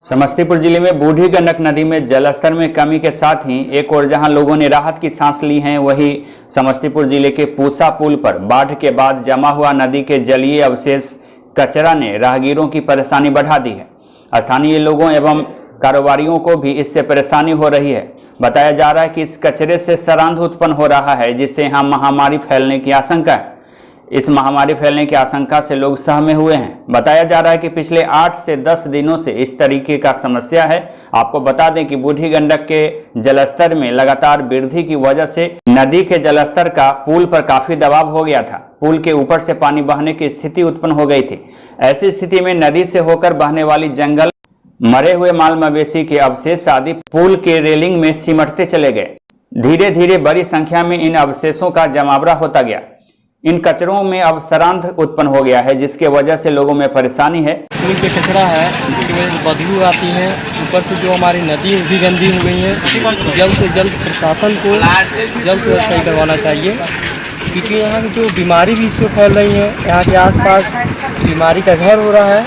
समस्तीपुर जिले में बूढ़ी गंडक नदी में जलस्तर में कमी के साथ ही एक और जहां लोगों ने राहत की सांस ली है, वहीं समस्तीपुर जिले के पूसा पुल पर बाढ़ के बाद जमा हुआ नदी के जलीय अवशेष कचरा ने राहगीरों की परेशानी बढ़ा दी है। स्थानीय लोगों एवं कारोबारियों को भी इससे परेशानी हो रही है। बताया जा रहा है कि इस कचरे से सरांध उत्पन्न हो रहा है, जिससे यहाँ महामारी फैलने की आशंका है। इस महामारी फैलने की आशंका से लोग सहमे हुए हैं। बताया जा रहा है कि पिछले 8 से 10 दिनों से इस तरीके का समस्या है। आपको बता दें कि बूढ़ी गंडक के जलस्तर में लगातार वृद्धि की वजह से नदी के जलस्तर का पुल पर काफी दबाव हो गया था। पुल के ऊपर से पानी बहने की स्थिति उत्पन्न हो गई थी। ऐसी स्थिति में नदी से होकर बहने वाली जंगल, मरे हुए माल मवेशी के अवशेष आदि पुल के रेलिंग में सिमटते चले गए। धीरे धीरे बड़ी संख्या में इन अवशेषों का जमावड़ा होता गया। इन कचरों में अब सरांध उत्पन्न हो गया है, जिसके वजह से लोगों में परेशानी है। पुल पे कचरा है, जिसकी वजह से बदबू आती है। ऊपर से जो हमारी नदी भी गंदी हो गई है, जल्द से जल्द प्रशासन को जल्द से जल्द सही करवाना चाहिए, क्योंकि यहाँ की जो बीमारी भी इससे फैल रही है। यहाँ के आसपास बीमारी का घर हो रहा है,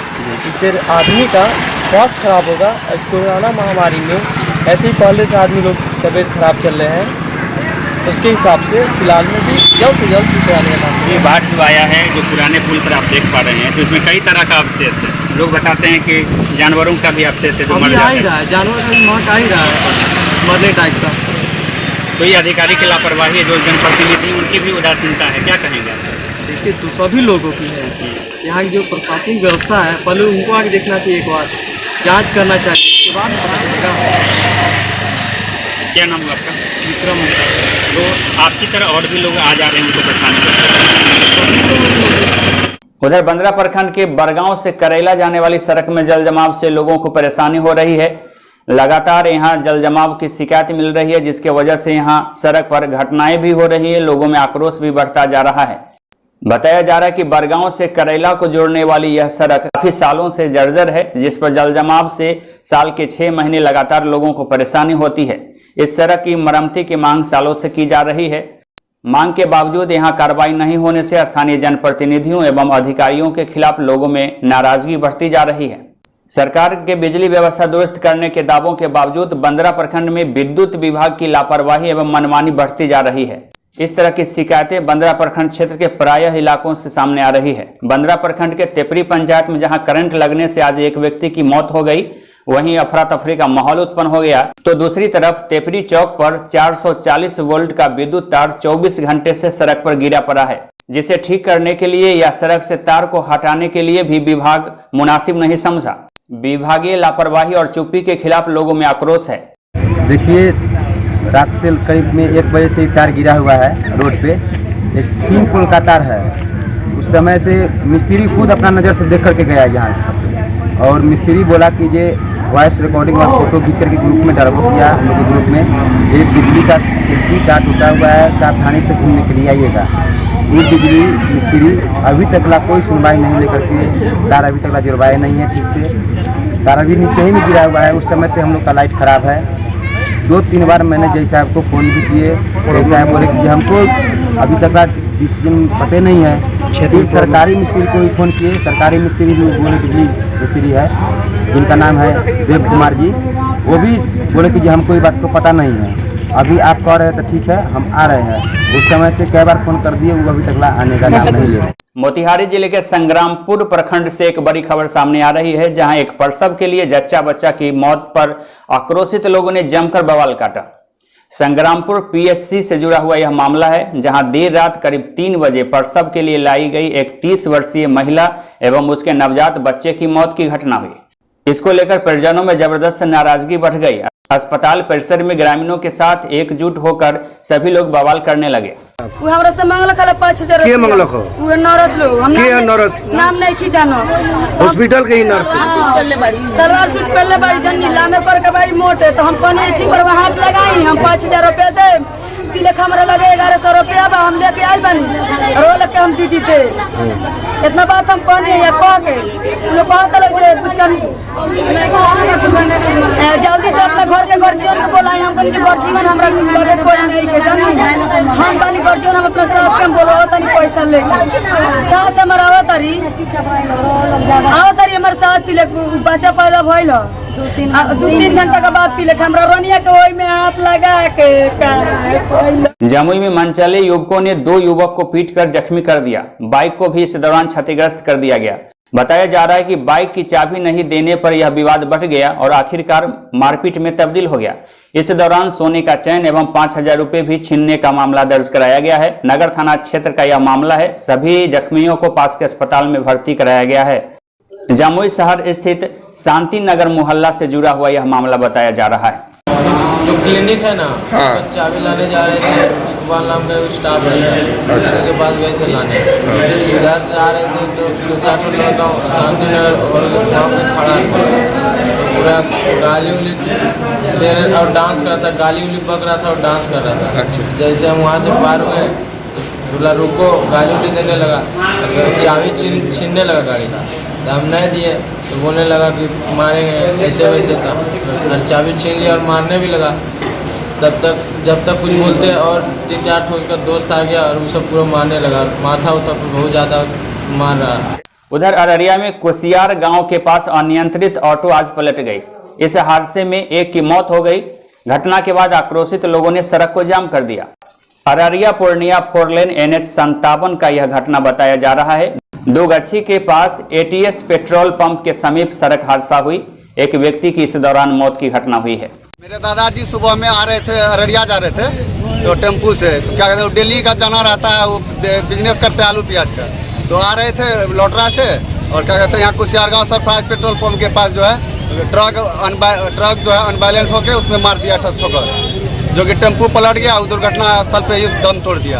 इससे आदमी का स्वास्थ्य खराब होगा। कोरोना महामारी में ऐसे ही पहले से आदमी लोग तबीयत खराब चल रहे हैं, उसके हिसाब से फिलहाल में भी जल्द से जल्द करवाने का। ये बाढ़ जो आया है, जो पुराने पुल पर आप देख पा रहे हैं, तो इसमें कई तरह का अवशेष है। लोग बताते हैं कि जानवरों का भी अवशेष है जो मर जाता है। जानवर का भी मौत आ ही रहा है, मरने टाइप का। कोई अधिकारी की लापरवाही है, जो जनप्रतिनिधि उनकी भी उदासीनता है, क्या कहेंगे? देखिए, तो सभी लोगों की है। यहाँ की जो प्रशासनिक व्यवस्था है, पहले उनको आगे देखना चाहिए, एक बार जाँच करना चाहिए, उसके बाद पता चलेगा। क्या नाम हुआ आपका? विक्रम। तो आपकी तरह और भी लोग आ जा रहे हैं, उनको परेशानी। उधर बंदरा प्रखंड के बरगांव से करेला जाने वाली सड़क में जल जमाव से लोगों को परेशानी हो रही है। लगातार यहां जल जमाव की शिकायत मिल रही है, जिसके वजह से यहां सड़क पर घटनाएं भी हो रही है। लोगों में आक्रोश भी बढ़ता जा रहा है। बताया जा रहा है कि बरगांव से करेला को जोड़ने वाली यह सड़क काफी सालों से जर्जर है, जिस पर जल जमाव से साल के 6 महीने लगातार लोगों को परेशानी होती है। इस सड़क की मरम्मती की मांग सालों से की जा रही है। मांग के बावजूद यहां कार्रवाई नहीं होने से स्थानीय जनप्रतिनिधियों एवं अधिकारियों के खिलाफ लोगों में नाराजगी बढ़ती जा रही है। सरकार के बिजली व्यवस्था दुरुस्त करने के दावों के बावजूद बंदरा प्रखंड में विद्युत विभाग की लापरवाही एवं मनमानी बढ़ती जा रही है। इस तरह की शिकायतें बंदरा प्रखंड क्षेत्र के प्रायः इलाकों से सामने आ रही है। बंदरा प्रखंड के तेपरी पंचायत में जहां करंट लगने से आज एक व्यक्ति की मौत हो गई, वहीं अफरा तफरी का माहौल उत्पन्न हो गया, तो दूसरी तरफ तेपरी चौक पर 440 वोल्ट का विद्युत तार 24 घंटे से सड़क पर गिरा पड़ा है, जिसे ठीक करने के लिए या सड़क से तार को हटाने के लिए भी विभाग मुनासिब नहीं समझा। विभागीय लापरवाही और चुप्पी के खिलाफ लोगों में आक्रोश है। देखिए, रात से करीब में 1 बजे से तार गिरा हुआ है रोड पे। एक 3 पोल का तार है। उस समय से मिस्त्री खुद अपना नज़र से देख करके गया यहाँ, और मिस्त्री बोला कि ये वॉइस रिकॉर्डिंग और फोटो खींच करके ग्रुप में डालबो किया। हम लोग के ग्रुप में एक बिजली का टूटा हुआ है, सावधानी से घूमने के लिए आइएगा। ये बिजली मिस्त्री अभी तक ला कोई सुनवाई नहीं लेकर के तार अभी तक ला जुड़वाए नहीं है ठीक से। तार अभी नीचे ही में गिरा हुआ है। उस समय से हम लोग का लाइट खराब है। 2-3 बार मैंने जय साहब को फ़ोन भी किए। जय साहब बोले कि हमको अभी तक का डिसीजन पता नहीं है। फिर सरकारी मिस्त्री को भी फ़ोन किए। सरकारी मिस्त्री भी बोले बिजली मिस्त्री है, जिनका नाम है देव कुमार जी, वो भी बोले कि हमको ये बात को पता नहीं है। अभी आप कह रहे हैं तो ठीक है, हम आ रहे हैं। उस समय से कई बार फ़ोन कर दिए, वो अभी तक आने का नाम नहीं ले रहे। मोतिहारी जिले के संग्रामपुर प्रखंड से एक बड़ी खबर सामने आ रही है, जहां एक प्रसव के लिए जच्चा बच्चा की मौत पर आक्रोशित लोगों ने जमकर बवाल काटा। संग्रामपुर पीएचसी से जुड़ा हुआ यह मामला है, जहां देर रात करीब 3 बजे प्रसव के लिए लाई गई एक 30 वर्षीय महिला एवं उसके नवजात बच्चे की मौत की घटना हुई। इसको लेकर परिजनों में जबरदस्त नाराजगी बढ़ गई। अस्पताल परिसर में ग्रामीणों के साथ एकजुट होकर सभी लोग बवाल करने लगे। वो हमरा से मांगल खला 5000 के मांगल खो वो नर्स लोग हम के नर्स नाम नहीं की जानो। हॉस्पिटल के ही नर्स सलवार सूट पहले बारी जन्नी लामे पर के बारी मोटे, तो हम कने ठीक पर हाथ लगाई। हम 5000 रुपया दे, तिलक हमरा लगे 1100 रुपया बा, हम लेके आइल बानी। रो लेके हम दीदी दे इतना बात हम कहने या कह के लोग कहत लगे कुछ जल्दी से अपने घर के गर्जियन को बोलाई। हमको नीचे गर्जियन हमरा लगे कोई नहीं के जानी हम बानी गर्जियन हम अपना सास के बोलो तनी पैसा लेके सास हमारा आवतारी हमारे सास तिले बच्चा पैदा भइल 2-3 घंटा के बाद तिले हमरा रोनिया के ओई में हाथ लगा के जमुई में मनचले युवकों ने 2 युवक को पीटकर जख्मी कर दिया। बाइक को भी इस दौरान क्षतिग्रस्त कर दिया गया। बताया जा रहा है कि बाइक की चाबी नहीं देने पर यह विवाद बढ़ गया और आखिरकार मारपीट में तब्दील हो गया। इस दौरान सोने का चैन एवं 5,000 रुपए भी छीनने का मामला दर्ज कराया गया है। नगर थाना क्षेत्र का यह मामला है। सभी जख्मियों को पास के अस्पताल में भर्ती कराया गया है। जमुई शहर स्थित शांति नगर मोहल्ला से जुड़ा हुआ यह मामला बताया जा रहा है। जो क्लिनिक है ना, चाबी लाने जा रहे थे, इकबाल नाम का स्टाफ है, उसके पास गए थे लाने। इधर से आ रहे थे तो 2-4 लड़का शांति नगर और गाँव में खड़ा पूरा गाली उली दे रहे और डांस कर रहा था, गाली उली बक रहा था और डांस कर रहा था। जैसे हम वहाँ से पार हुए बोला रुको, गाली उली देने लगा, चाबी छीनने लगा गाड़ी का। तो हम नहीं दिए तो बोलने लगा कि मारेंगे, ऐसे वैसे था और चाबी छीन लिया और मारने भी लगा। जब तक कुछ बोलते और 3-4 ठोस का दोस्त आ गया और वो सब पूरा मारने लगा। माथा उठा बहुत ज़्यादा मार रहा। उधर अररिया में कुसियार गांव के पास अनियंत्रित ऑटो आज पलट गई। इस हादसे में एक की मौत हो गई। घटना के बाद आक्रोशित लोगों ने सड़क को जाम कर दिया। अररिया पूर्णिया 4 लेन NH 57 का यह घटना बताया जा रहा है। दोगच्छी के पास ATS पेट्रोल पंप के समीप सड़क हादसा हुई। एक व्यक्ति की इस दौरान मौत की घटना हुई है। मेरे दादाजी सुबह में आ रहे थे, अररिया जा रहे थे तो टेम्पू से, तो क्या कहते हैं डेली का जाना रहता है, वो बिजनेस करते हैं आलू प्याज का। तो आ रहे थे लोटरा से और क्या कहते हैं यहाँ कुसियार गाँव सरफराज पेट्रोल पंप के पास जो है ट्रक जो है अनबैलेंस होकर उसमें मार दिया ठोकर, जो कि टेम्पू पलट गया और दुर्घटना स्थल पे ही दम तोड़ दिया।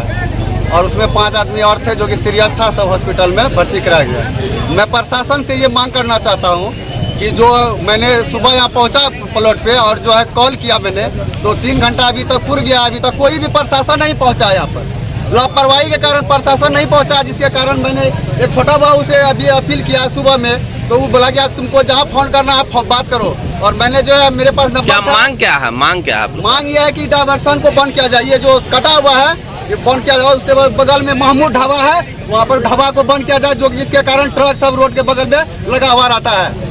और उसमें 5 आदमी और थे जो कि सीरियस था, सब हॉस्पिटल में भर्ती कराया गया। मैं प्रशासन से ये मांग करना चाहता हूँ कि जो मैंने सुबह यहाँ पहुँचा प्लॉट पे और जो है कॉल किया मैंने, तो 3 घंटा अभी तक पूर गया, अभी तक कोई भी प्रशासन नहीं पहुँचा यहाँ पर। लापरवाही के कारण प्रशासन नहीं पहुँचा, जिसके कारण मैंने एक छोटा भाऊ से अभी अपील किया सुबह में, तो वो बोला कि तुमको जहाँ फोन करना है बात करो। और मैंने जो है मेरे पास क्या मांग क्या है? मांग ये है कि डायवर्सन को बंद किया जाए। ये जो कटा हुआ है ये बंद किया जाए। उसके बगल में महमूद ढाबा है, वहाँ पर ढाबा को बंद किया जाए, जो जिसके कारण ट्रक सब रोड के बगल में लगा हुआ रहता है।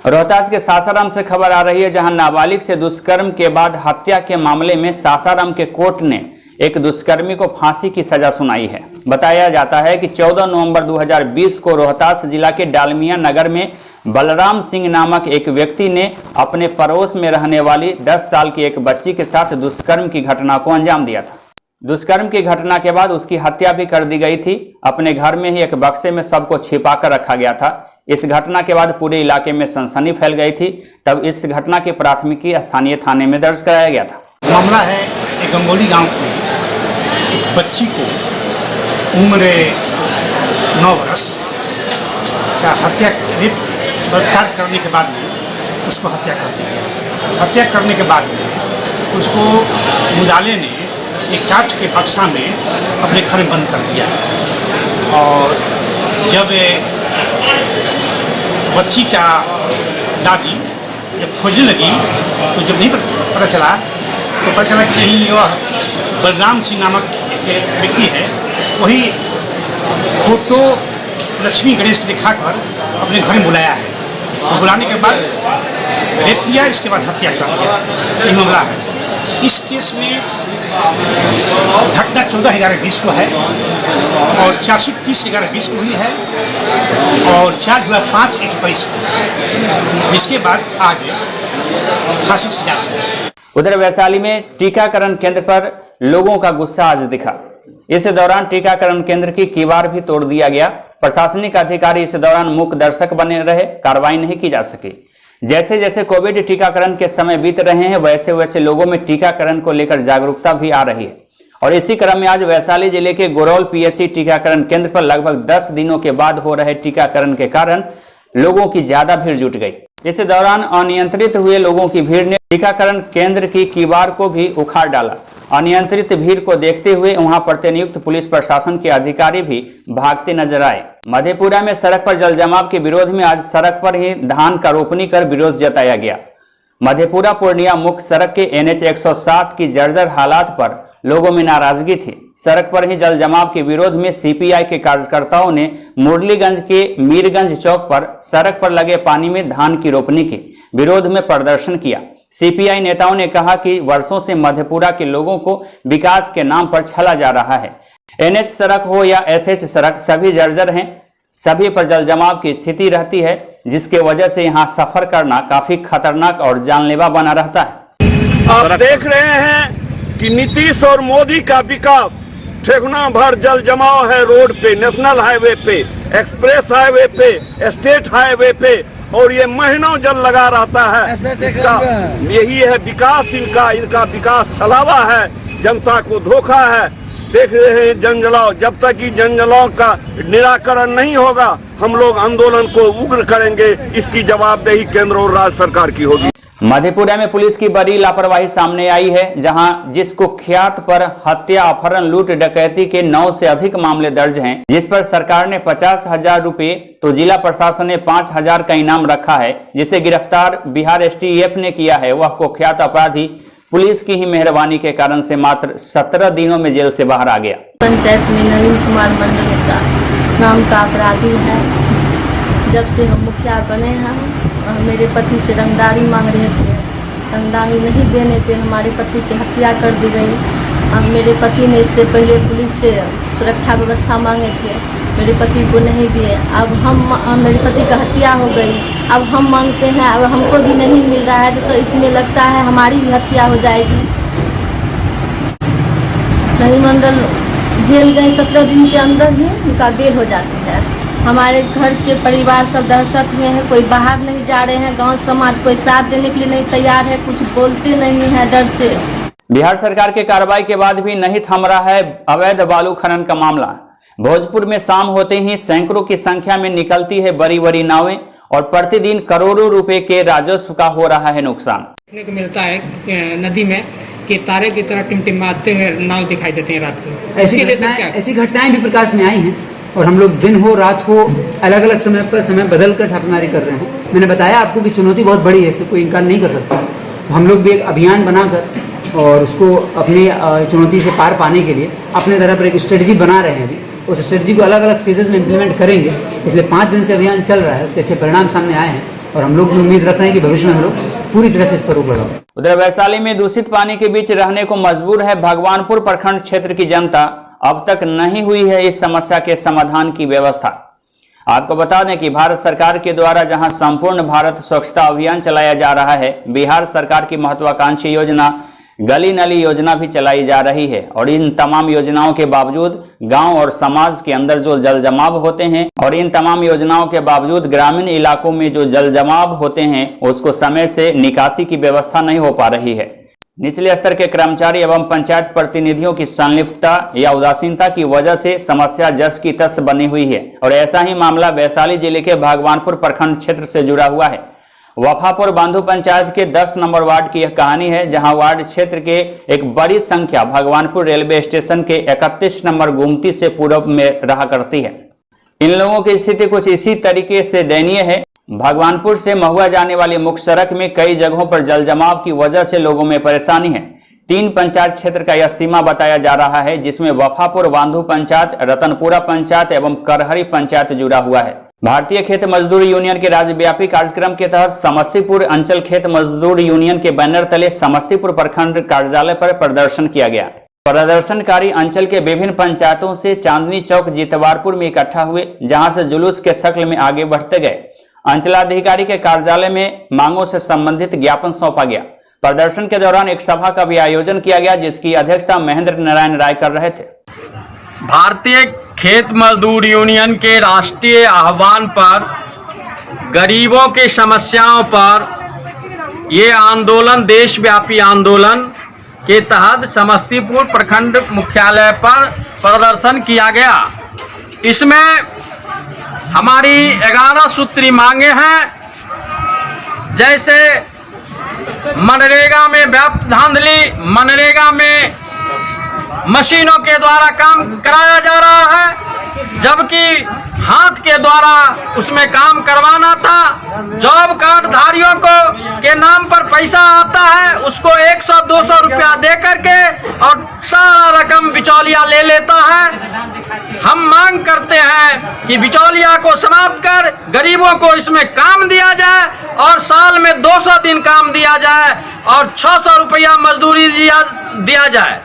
रोहतास के सासाराम से खबर आ रही है, जहां नाबालिग से दुष्कर्म के बाद हत्या के मामले में सासाराम के कोर्ट ने एक दुष्कर्मी को फांसी की सजा सुनाई है। बताया जाता है कि 14 नवंबर 2020 को रोहतास जिला के डालमिया नगर में बलराम सिंह नामक एक व्यक्ति ने अपने पड़ोस में रहने वाली 10 साल की एक बच्ची के साथ दुष्कर्म की घटना को अंजाम दिया था। दुष्कर्म की घटना के बाद उसकी हत्या भी कर दी गई थी। अपने घर में ही एक बक्से में सबको छिपा कर रखा गया था। इस घटना के बाद पूरे इलाके में सनसनी फैल गई थी। तब इस घटना की प्राथमिकी स्थानीय थाने में दर्ज कराया गया था। मामला है एक गंगोली गांव में एक बच्ची को उम्र 9 वर्ष का हत्या बलात्कार करने के बाद में उसको हत्या कर दी गई। हत्या करने के बाद में उसको मुदाले ने एक काठ के बक्सा में अपने घर में बंद कर दिया। और जब बच्ची का दादी जब खोजने लगी तो जब नहीं पता चला तो पता चला कि नहीं, वह बलराम सिंह नामक एक व्यक्ति है, वही फोटो लक्ष्मी गणेश को दिखाकर अपने घर में बुलाया है। और बुलाने के बाद रेप किया, इसके बाद हत्या कर दिया। ये मामला है। इस केस में घटना 14/11/20 को है और 430/11/20 को हुई है और 4/5/21 को। इसके बाद आगे फांसी की सजा हुई है। उधर वैशाली में टीकाकरण केंद्र पर लोगों का गुस्सा आज दिखा। इस दौरान टीकाकरण केंद्र की कीवार भी तोड़ दिया गया। प्रशासनिक अधिकारी इस दौरान मूक दर्शक बने रहे, कार्रवाई नहीं की जा सकी। जैसे जैसे कोविड टीकाकरण के समय बीत रहे हैं, वैसे वैसे लोगों में टीकाकरण को लेकर जागरूकता भी आ रही है। और इसी क्रम में आज वैशाली जिले के गोरौल PSC टीकाकरण केंद्र पर लगभग 10 दिनों के बाद हो रहे टीकाकरण के कारण लोगों की ज्यादा भीड़ जुट गई। इस दौरान अनियंत्रित हुए लोगों की भीड़ ने टीकाकरण केंद्र की कीवार को भी उखाड़ डाला। अनियंत्रित भीड़ को देखते हुए वहां प्रतिनियुक्त पुलिस प्रशासन के अधिकारी भी भागते नजर आए। मधेपुरा में सड़क पर जल जमाव के विरोध में आज सड़क पर ही धान का रोपनी कर विरोध जताया गया। मधेपुरा पूर्णिया मुख्य सड़क के NH 107 की जर्जर हालात पर लोगों में नाराजगी थी। सड़क पर ही जल जमाव के विरोध में CPI के कार्यकर्ताओं ने मुरलीगंज के मीरगंज चौक पर सड़क पर लगे पानी में धान की रोपनी के विरोध में प्रदर्शन किया। CPI नेताओं ने कहा कि वर्षों से मधेपुरा के लोगों को विकास के नाम पर छला जा रहा है। NH सड़क हो या SH सड़क, सभी जर्जर हैं, सभी पर जल जमाव की स्थिति रहती है, जिसके वजह से यहाँ सफर करना काफी खतरनाक और जानलेवा बना रहता है। आप देख रहे हैं कि नीतीश और मोदी का विकास ठेकुना भर जल जमाव है रोड पे, नेशनल हाईवे पे, एक्सप्रेस हाईवे पे, स्टेट हाईवे पे, और ये महीनों जल लगा रहता है। इसका यही है विकास, इनका विकास छलावा है, जनता को धोखा है। देख रहे हैं जन जलाव, जब तक कि जन जलाव का निराकरण नहीं होगा हम लोग आंदोलन को उग्र करेंगे। इसकी जवाबदेही केंद्र और राज्य सरकार की होगी। मधेपुरा में पुलिस की बड़ी लापरवाही सामने आई है, जहां जिस कुख्यात पर हत्या, अपहरण, लूट, डकैती के 9 से अधिक मामले दर्ज हैं, जिस पर सरकार ने 50,000 रुपए तो जिला प्रशासन ने 5,000 का इनाम रखा है, जिसे गिरफ्तार बिहार STF ने किया है। वह कुख्यात अपराधी पुलिस की ही मेहरबानी के कारण से मात्र 17 दिनों में जेल से बाहर आ गया। पंचायत में नवीन कुमार मंडल का नाम का अपराधी है। जब से हम मुखिया बने हैं मेरे पति से रंगदारी मांग रहे थे, रंगदारी नहीं देने पे हमारे पति की हत्या कर दी गई। मेरे पति ने इससे पहले पुलिस से सुरक्षा व्यवस्था मांगे थे, मेरे पति को नहीं दिए। अब मेरे पति का हत्या हो गई, अब हम मांगते हैं, अब हमको भी नहीं मिल रहा है, तो इसमें लगता है हमारी भी हत्या हो जाएगी। नवीन मंडल जेल गए 17 दिन के अंदर ही उनका बेल हो जाती है। हमारे घर के परिवार सब दहशत में है, कोई बाहर नहीं जा रहे हैं, गांव समाज कोई साथ देने के लिए नहीं तैयार है, कुछ बोलते नहीं है डर से। बिहार सरकार के कार्रवाई के बाद भी नहीं थम रहा है अवैध बालू खनन का मामला। भोजपुर में शाम होते ही सैकड़ों की संख्या में निकलती है बड़ी बड़ी नावें और प्रतिदिन करोड़ों रुपए के राजस्व का हो रहा है नुकसान। देखने को मिलता है नदी में कि तारे की तरह टिमटिमाते हुए नाव दिखाई देते हैं रात को। ऐसी घटनाएं भी प्रकाश में आई हैं और हम लोग दिन हो रात हो अलग अलग समय पर समय बदल कर छापेमारी कर रहे हैं। मैंने बताया आपको कि चुनौती बहुत बड़ी है, इससे कोई इनकार नहीं कर सकता। हम लोग भी एक अभियान बनाकर और उसको अपनी चुनौती से पार पाने के लिए अपने तरह पर एक स्ट्रेटजी बना रहे हैं। अभी उस स्ट्रेटजी को अलग अलग फेजेस में इम्प्लीमेंट करेंगे। इसलिए 5 दिन से अभियान चल रहा है, उसके अच्छे परिणाम सामने आए हैं और हम लोग भी उम्मीद रख रहे हैं कि भविष्य में हम लोग पूरी तरह से इस पर रोक लगाएंगे। उधर वैशाली में दूषित पानी के बीच रहने को मजबूर है भगवानपुर प्रखंड क्षेत्र की जनता। अब तक नहीं हुई है इस समस्या के समाधान की व्यवस्था। आपको बता दें कि भारत सरकार के द्वारा जहां संपूर्ण भारत स्वच्छता अभियान चलाया जा रहा है, बिहार सरकार की महत्वाकांक्षी योजना गली नली योजना भी चलाई जा रही है। और इन तमाम योजनाओं के बावजूद गांव और समाज के अंदर जो जल जमाव होते हैं और इन तमाम योजनाओं के बावजूद ग्रामीण इलाकों में जो जल जमाव होते हैं उसको समय से निकासी की व्यवस्था नहीं हो पा रही है। निचले स्तर के कर्मचारी एवं पंचायत प्रतिनिधियों की संलिप्तता या उदासीनता की वजह से समस्या जस की तस बनी हुई है। और ऐसा ही मामला वैशाली जिले के भगवानपुर प्रखंड क्षेत्र से जुड़ा हुआ है। वफापुर बांधु पंचायत के 10 नंबर वार्ड की यह कहानी है, जहां वार्ड क्षेत्र के एक बड़ी संख्या भगवानपुर रेलवे स्टेशन के 31 नंबर गुमती से पूर्व में रहा करती है। इन लोगों की स्थिति कुछ इसी तरीके से दयनीय है। भगवानपुर से महुआ जाने वाली मुख्य सड़क में कई जगहों पर जल जमाव की वजह से लोगों में परेशानी है। 3 पंचायत क्षेत्र का यह सीमा बताया जा रहा है, जिसमें वफापुर बांधु पंचायत, रतनपुरा पंचायत एवं करहरी पंचायत जुड़ा हुआ है। भारतीय खेत मजदूर यूनियन के राज्यव्यापी कार्यक्रम के तहत समस्तीपुर अंचल खेत मजदूर यूनियन के बैनर तले समस्तीपुर प्रखंड कार्यालय पर प्रदर्शन किया गया। प्रदर्शनकारी अंचल के विभिन्न पंचायतों से चांदनी चौक जितवारपुर में इकट्ठा हुए, जहां से जुलूस के शक्ल में आगे बढ़ते गए। अंचलाधिकारी के कार्यालय में मांगों से संबंधित ज्ञापन सौंपा गया। प्रदर्शन के दौरान एक सभा का भी आयोजन किया गया, जिसकी अध्यक्षता महेंद्र नारायण राय कर रहे थे। भारतीय खेत मजदूर यूनियन के राष्ट्रीय आह्वान पर गरीबों की समस्याओं पर ये आंदोलन देशव्यापी आंदोलन के तहत समस्तीपुर प्रखंड मुख्यालय पर प्रदर्शन किया गया। इसमें हमारी 11 सूत्री मांगे हैं, जैसे मनरेगा में व्याप्त धांधली, मनरेगा में मशीनों के द्वारा काम कराया जा रहा है, जबकि हाथ के द्वारा उसमें काम करवाना था। जॉब कार्ड धारियों को के नाम पर पैसा आता है उसको 100-200 रुपया दे करके और सारा रकम बिचौलिया ले लेता है। हम मांग करते हैं कि बिचौलिया को समाप्त कर गरीबों को इसमें काम दिया जाए और साल में 200 दिन काम दिया जाए और 600 रुपया मजदूरी दिया जाए।